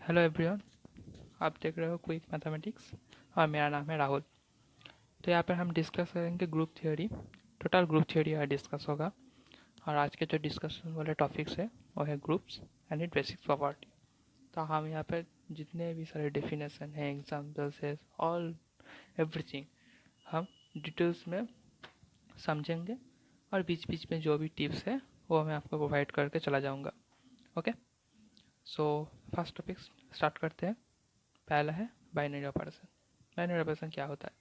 Hello everyone. आप देख रहे हो क्विक मैथमेटिक्स और मेरा नाम है राहुल। तो यहाँ पर हम डिस्कस करेंगे group theory. Total group theory यहाँ डिस्कस होगा। और आज के जो डिस्कशन वाले टॉपिक्स है वो है groups and it basic property. तो हम यहाँ पर जितने भी सारे डेफिनेशन हैं, एग्जाम्पल्स है, ऑल एवरीथिंग हम डिटेल्स में समझेंगे। और बीच बीच में जो भी टिप्स है वो मैं आपको प्रोवाइड करके चला जाऊँगा। Okay, so first topic start करते हैं। पहला है बाइनरी ऑपरेशन। बाइनरी ऑपरेशन क्या होता है?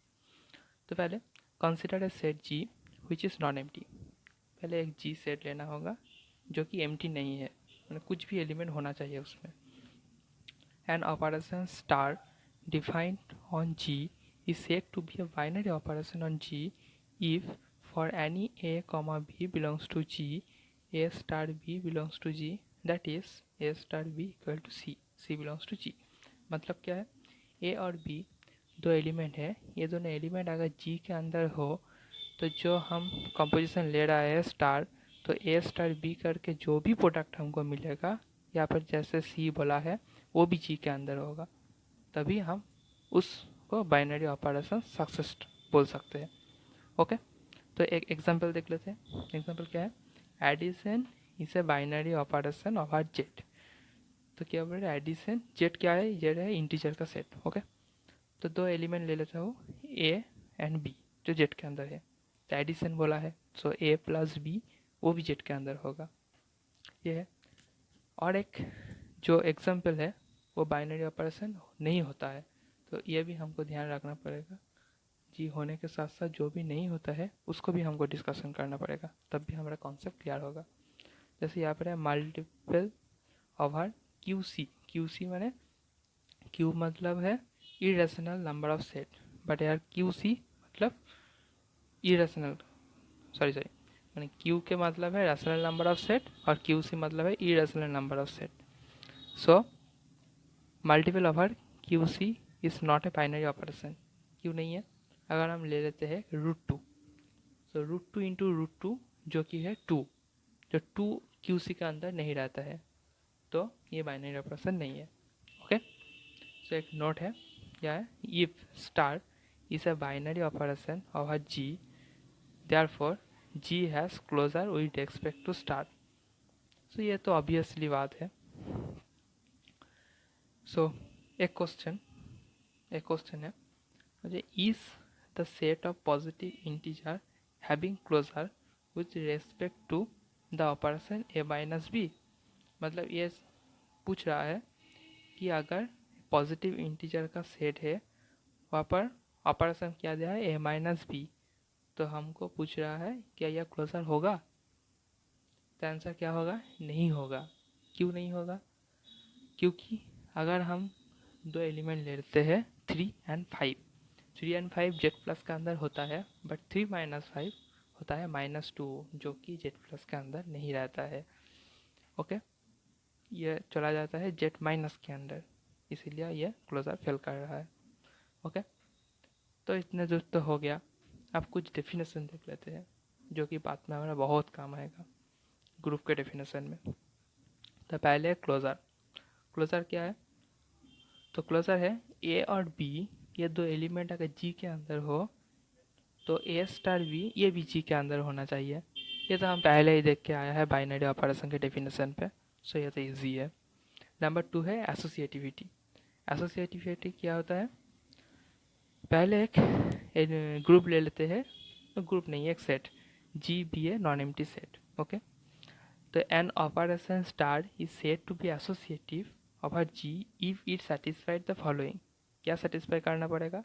तो पहले consider a set G which is non empty. पहले एक जी सेट लेना होगा जो कि एम्प्टी नहीं है, मतलब कुछ भी एलिमेंट होना चाहिए उसमें। An operation star defined on G is said to be a binary operation on G if for any a comma b belongs to G, a star b belongs to G, that is a star b equal to C, C belongs to G। मतलब क्या है? ए और B दो element है, ये दोनों element अगर जी के अंदर हो तो जो हम कंपोजिशन ले रहा है स्टार, तो ए स्टार बी करके जो भी प्रोडक्ट हमको मिलेगा, यहाँ पर जैसे सी बोला है वो भी जी के अंदर होगा, तभी हम उसको बाइनरी ऑपरेशन सक्सेस बोल सकते हैं। ओके, तो एक एग्जांपल देख लेते हैं। एग्जांपल क्या है? Addition is a binary operation of R Z. तो क्या बोल रहे हैं? एडिशन जेड क्या है? जेड है इंटीजर का सेट। ओके, तो दो एलिमेंट ले लेता हूँ ए एंड बी जो जेड के अंदर है। तो एडिशन बोला है, सो ए प्लस बी वो भी जेड के अंदर होगा, ये है। और एक जो एग्जांपल है वो बाइनरी ऑपरेशन नहीं होता है, तो ये भी हमको ध्यान रखना पड़ेगा। जी होने के साथ साथ जो भी नहीं होता है उसको भी हमको डिस्कशन करना पड़ेगा, तब भी हमारा कॉन्सेप्ट क्लियर होगा। जैसे यहाँ पर है multiple over Q C. Q C मैंने क्यू मतलब है irrational number of set, but यार क्यू सी मतलब इरेशनल, सॉरी मैंने क्यू के मतलब है रेशनल नंबर ऑफ सेट और क्यू सी मतलब है irrational number of set. So multiple over Q C is not a binary operation. क्यों नहीं है? अगर हम ले लेते हैं √2, सो √2 इंटू √2 जो कि है 2, जो 2 क्यू सी के अंदर नहीं रहता है, तो ये बाइनरी ऑपरेशन नहीं है। ओके, सो एक नोट है, क्या है? If star is a binary operation of a G, therefore G has closure with respect to star. So ये तो ऑब्वियसली बात है। सो एक क्वेश्चन है मुझे, is the set of positive integer having closure with respect to the operation A minus B. मतलब ये पूछ रहा है कि अगर पॉजिटिव इंटीजर का सेट है वहाँ पर ऑपरेशन क्या दिया है? ए माइनस बी। तो हमको पूछ रहा है क्या यह क्लोजर होगा? तो आंसर क्या होगा? नहीं होगा। क्यों नहीं होगा? क्योंकि अगर हम दो एलिमेंट लेते हैं 3 और 5, 3 और 5 जेड प्लस के अंदर होता है, बट 3 - 5 होता है -2 जो कि जेड प्लस के अंदर नहीं रहता है। ओके, ये चला जाता है जेड माइनस के अंदर, इसीलिए ये क्लोजर फेल कर रहा है। ओके, तो इतने दूर तो हो गया। अब कुछ डेफिनेशन देख लेते हैं जो कि बाद में हमारा बहुत काम आएगा ग्रुप के डेफिनेशन में। तो पहले क्लोजर। क्लोजर क्या है? तो क्लोजर है ए और बी, ये दो एलिमेंट अगर जी के अंदर हो तो ए स्टार बी ये भी जी के अंदर होना चाहिए। ये तो हम पहले ही देख के आया है बाइनरी ऑपरेशन के डेफिनेशन पे, सो ये तो ईजी है। नंबर 2 है एसोसिएटिविटी। एसोसिएटिविटी क्या होता है? पहले एक ग्रुप ले लेते हैं, तो ग्रुप नहीं एक set, G be a non empty set. Okay, तो an operation star is said to be associative over G if it satisfied the following. क्या सेटिस्फाई करना पड़ेगा?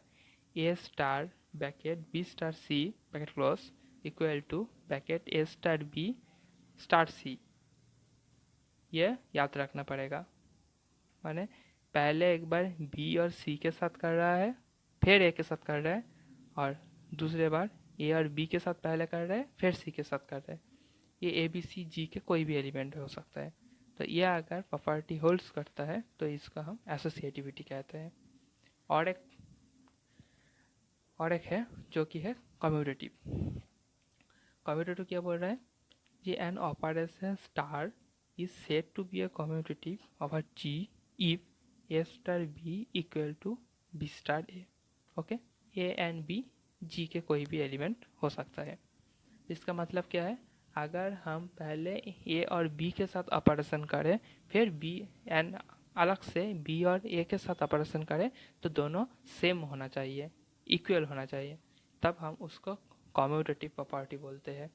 A star bracket B star C bracket close equal to bracket A star B star C. ये याद रखना पड़ेगा। माने पहले एक बार बी और सी के साथ कर रहा है, फिर ए के साथ कर रहा है, और दूसरे बार ए और बी के साथ पहले कर रहा है, फिर सी के साथ कर रहा है। ये ए बी सी जी के कोई भी एलिमेंट हो सकता है। तो ये अगर प्रॉपर्टी होल्ड्स करता है तो इसका हम एसोसिएटिविटी कहते हैं। और एक है जो कि है कम्यूटेटिव। कम्यूटेटिव क्या बोल रहा है? ये an operation star is said to be a commutative of a G if A star B equal to B star A. Okay, A and B G के कोई भी एलिमेंट हो सकता है। इसका मतलब क्या है, अगर हम पहले ए और बी के साथ ऑपरेशन करें, फिर बी एंड अलग से बी और ए के साथ ऑपरेशन करें, तो दोनों सेम होना चाहिए, इक्वल होना चाहिए, तब हम उसको कम्यूटेटिव प्रॉपर्टी बोलते हैं।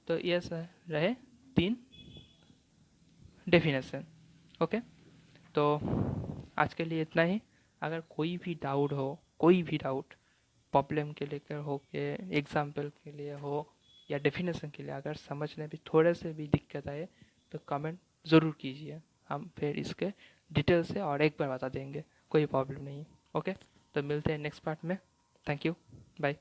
तो ये रहे 3 डेफिनेशन। ओके, तो आज के लिए इतना ही। अगर कोई भी डाउट हो, कोई भी डाउट प्रॉब्लम के लेकर हो के एग्जाम्पल के लिए हो या डेफिनेशन के लिए, अगर समझने में थोड़े से भी दिक्कत आए तो कमेंट ज़रूर कीजिए, हम फिर इसके डिटेल से और एक बार बता देंगे, कोई प्रॉब्लम नहीं। ओके, तो मिलते हैं नेक्स्ट पार्ट में। Thank you, bye.